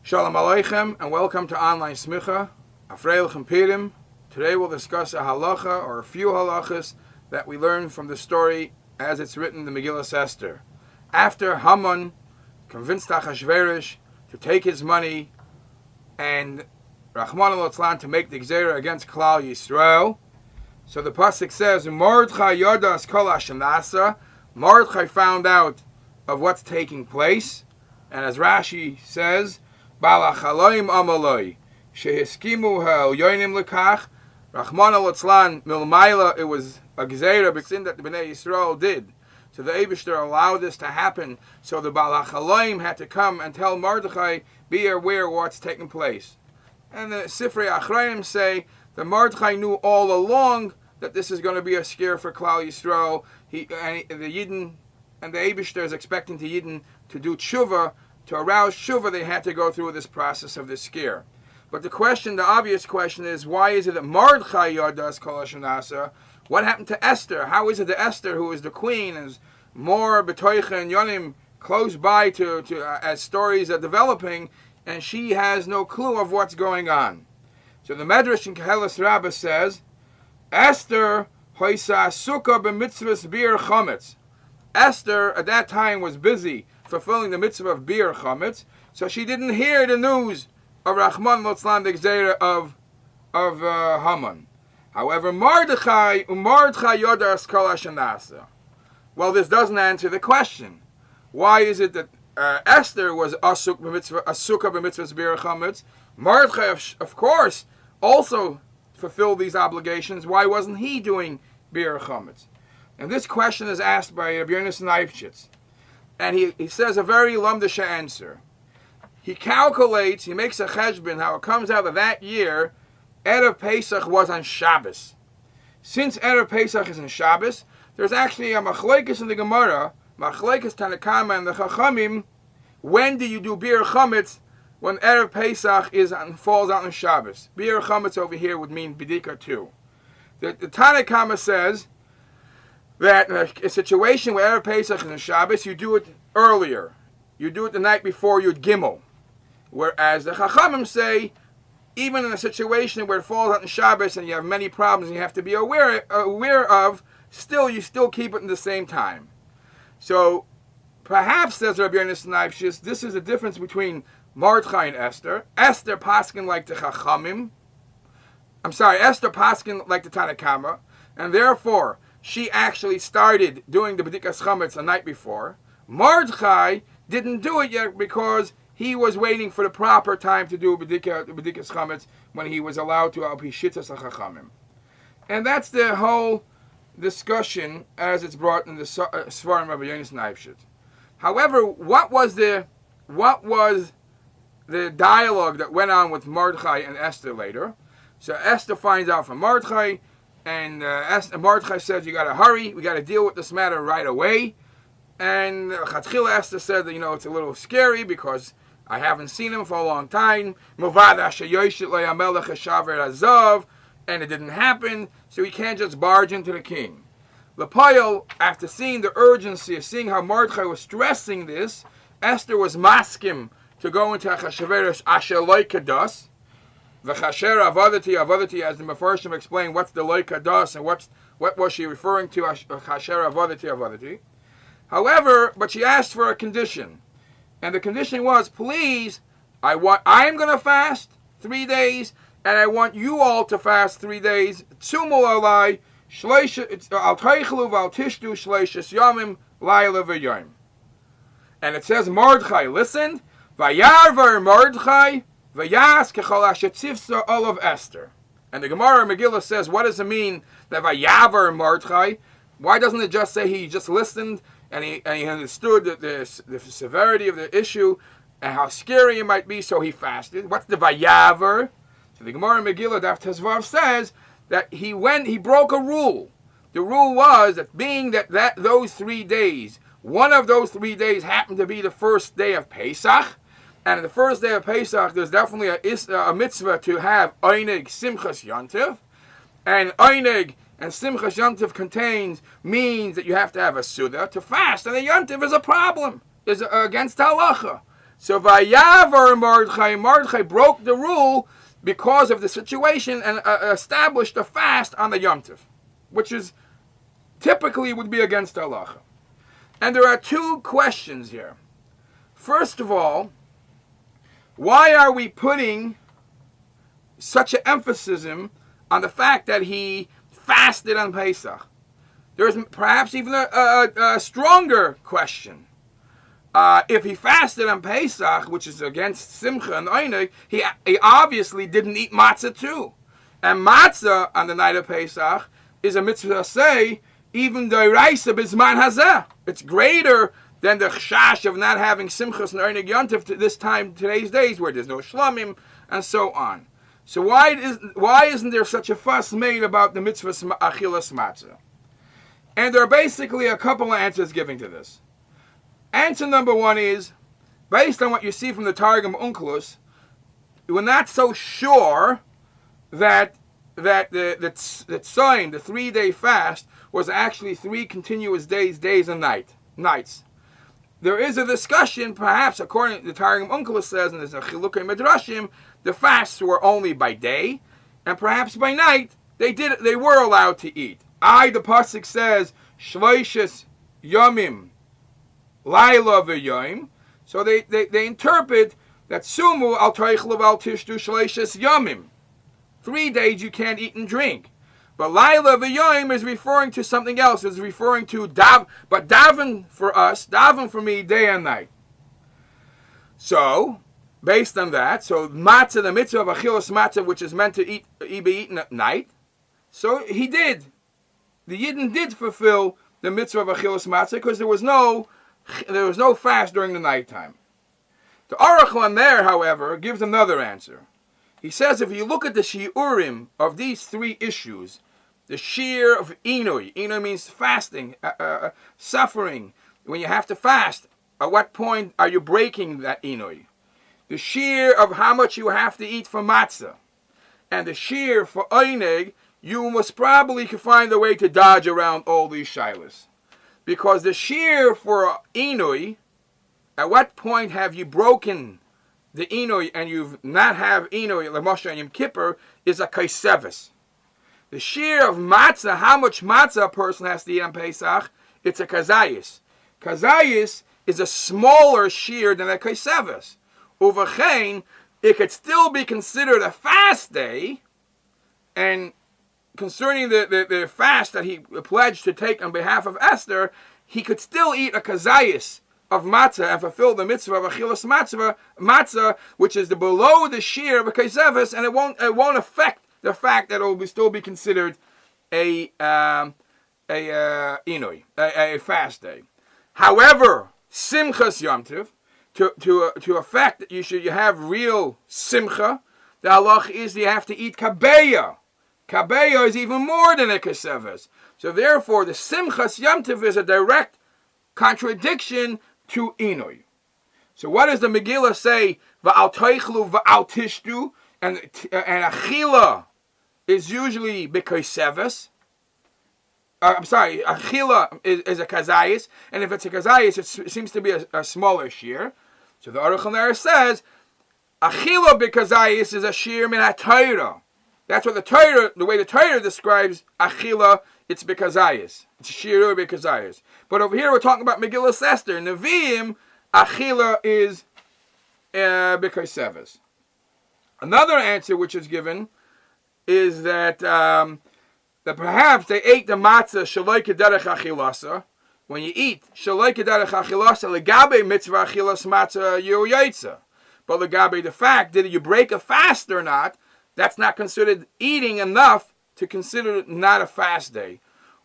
Shalom Aleichem and welcome to Online Smicha, Afreilichem Pirim. Today we'll discuss a halacha or a few halachas that we learn from the story as it's written in the Megilat Esther. After Haman convinced Achashverosh to take his money and Rahman al-Atzlan to make the Gzeira against Klal Yisrael, so the pasuk says, Mordechai yodas kol hashanasa. Mordechai found out of what's taking place, and as Rashi says, Balachaloim amaloi shehiskimu ha'elyonim lekach. Rahman al-Atzlan milmaila, it was a gzeira b'sin that the Bnei Yisrael did. So the Eibishter allowed this to happen. So the Balachaloim had to come and tell Mordechai, be aware of what's taking place. And the Sifrei Achrayim say that Mordechai knew all along that this is going to be a scare for Klal Yisrael. The Yidden and the Eibishter is expecting the Yidden to do tshuva. To arouse tshuva, they had to go through this process of this scare. But the obvious question is, why is it that Mordechai yodas kol hashanasa? What happened to Esther? How is it that Esther, who is the queen, is more betoicha and yonim close by to as stories are developing, and she has no clue of what's going on? So the Medrash in Kehelas Rabbah says, Esther hoisa sukkah b'mitzvahs bir chametz. Esther at that time was busy fulfilling the mitzvah of bir chametz, so she didn't hear the news of Rahman al-Atzlan, the Gzeira of Haman. However, Mordechai yodas kol hashanasa. Well, this doesn't answer the question. Why is it that Esther was asuk b'mitzvahs bir chametz? Mordechai, of course, also fulfilled these obligations. Why wasn't he doing bir chametz? And this question is asked by Rabbi Yonasan Eifshitz. And he says a very lumdisha answer. He calculates, he makes a cheshbon, how it comes out that year, Erev Pesach was on Shabbos. Since Erev Pesach is on Shabbos, there's actually a machlekes in the Gemara, machlekes Tanakama and the Chachamim, when do you do Bir Chametz when Erev Pesach falls out on Shabbos? Bir Chametz over here would mean Bidika too. The Tanakama says that in a situation where Erev Pesach is on Shabbos, you do it earlier. You do it the night before Yud Gimel. Whereas the Chachamim say, even in a situation where it falls out on Shabbos and you have many problems you have to be aware of, you still keep it in the same time. So, perhaps, says Rabbi Yonasan Eifshitz, this is the difference between Mordechai and Esther. Esther paskin like the Chachamim. Esther paskin like the Tanakama. And therefore, she actually started doing the B'dikas Chametz the night before. Mordechai didn't do it yet because he was waiting for the proper time to do B'dikas Chametz when he was allowed to al pi shittas HaChachamim. And that's the whole discussion as it's brought in the Svarim of Rabbi Yonasan Eifshitz. However, what was the dialogue that went on with Mordechai and Esther later? So Esther finds out from Mordechai, and Mordechai says, you got to hurry, we got to deal with this matter right away. And Chatchila Esther said that, it's a little scary because I haven't seen him for a long time. And it didn't happen, so he can't just barge into the king. Lepayel, after seeing the urgency of seeing how Mordechai was stressing this, Esther was maskim to go into Achashverosh asher loy kados. V'chasher avadati, as the Mefarshim explain, what's the loy kados and what was she referring to? Chasher avadati. However, but she asked for a condition, and the condition was, please, I'm going to fast 3 days, and I want you all to fast 3 days. Tzumu alai al teichlu v'al tishtu shleishas yamim layla v'yom. And it says Mordechai listened. Vayarvar Mordechai v'yas kechol asher tzivsa olav Esther. And the Gemara Megillah says, what does it mean that Vayavar Mordechai? Why doesn't it just say he just listened and he understood the severity of the issue and how scary it might be, so he fasted? What's the Vayavar? So the Gemara Megillah Daf Tezvav says that he broke a rule. The rule was that being that those 3 days, one of those 3 days happened to be the first day of Pesach, and the first day of Pesach there's definitely a mitzvah to have Eineg Simchas Yontiv, and Eineg and Simchas Yontiv means that you have to have a Suda to fast, and a Yontiv is a problem, is against halacha. So Vayavar Mordechai broke the rule because of the situation and established a fast on the Yom Tov, which is typically would be against halacha. And there are two questions here. First of all, why are we putting such an emphasis on the fact that he fasted on Pesach? There's perhaps even a stronger question. If he fasted on Pesach, which is against Simcha and Einig, he obviously didn't eat matzah too. And matzah on the night of Pesach is a mitzvah say, even the Raisa Bizman Hazeh. It's greater than the chash of not having Simchas and Einig Yontif to this time, today's days, where there's no shlamim and so on. So why isn't there such a fuss made about the mitzvah achilas matzah? And there are basically a couple of answers given to this. Answer number one is, based on what you see from the Targum Onkelos, we're not so sure that the tzoyim, the 3-day fast, was actually 3 continuous days and nights. There is a discussion, perhaps, according to the Targum Onkelos says, and there's a Chilukei Midrashim, the fasts were only by day, and perhaps by night they were allowed to eat. The pasuk says shloishes yomim laila v'yom, so they interpret that sumu al toichlu al tishtu shloishes yomim, 3 days you can't eat and drink. But laila v'yom is referring to something else. It's referring to daven for me day and night. So based on that, so matzah, the mitzvah of achilas matzah, which is meant to be eaten at night, so he did. The Yidden did fulfill the mitzvah of achilas matzah because there was no fast during the nighttime. The Aruch there, however, gives another answer. He says if you look at the shiurim of these 3 issues, the shear of inui means fasting, suffering. When you have to fast, at what point are you breaking that inui? The shear of how much you have to eat for matzah, and the shear for einig, you must probably find a way to dodge around all these shilas. Because the shear for inui, at what point have you broken the inui and you've not have inui, l'moshe and Yom Kippur, is a kaisevis. The shear of matzah, how much matzah a person has to eat on Pesach, it's a kazayis. Kazayis is a smaller shear than a kaisevis. Uvachein, it could still be considered a fast day, and concerning the fast that he pledged to take on behalf of Esther, he could still eat a kazayis of matzah and fulfill the mitzvah of achilas matzah, which is below the shear of a kaisevis, and it won't affect the fact that it will still be considered a fast day. However, simchas Yom Tov, to affect that you have real simcha, the halach is you have to eat kabeya. Kabeya is even more than a kaseves. So therefore, the simchas Yom Tov is a direct contradiction to inui. So what does the Megillah say? Va'al toichlu va'al tishtu, and achila is usually b'kaseves. Achila is a kazayis, and if it's a kazayis, it seems to be a smaller shear. So the Aruch there says, achila b'kazayis is a shear min ha-Torah. That's what the way the Torah describes achila, it's b'kazayis. It's a shear b'kazayis. But over here we're talking about Megilat Esther. Nevi'im, achila is b'kaseves. Another answer which is given is that perhaps they ate the matzah shaloi kederech achilasa. When you eat shaloi kederech achilasa, legabe mitzvah achilas matzah yoyetza. But legabe the fact that you break a fast or not, that's not considered eating enough to consider it not a fast day.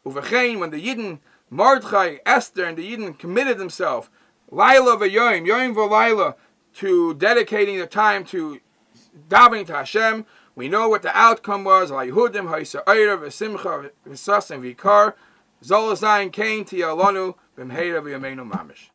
Uvechein, when the Yidden, Mordechai, Esther, and the Yidden committed themselves, Laila v'yoyim, yoyim v'laila, to dedicating the time to davening to Hashem, we know what the outcome was. Layehudim, ha'isa eira, v'simcha, v'sas, and v'ikar, zol zayin kain tiyalonu, b'mheira v'yameinu mamish.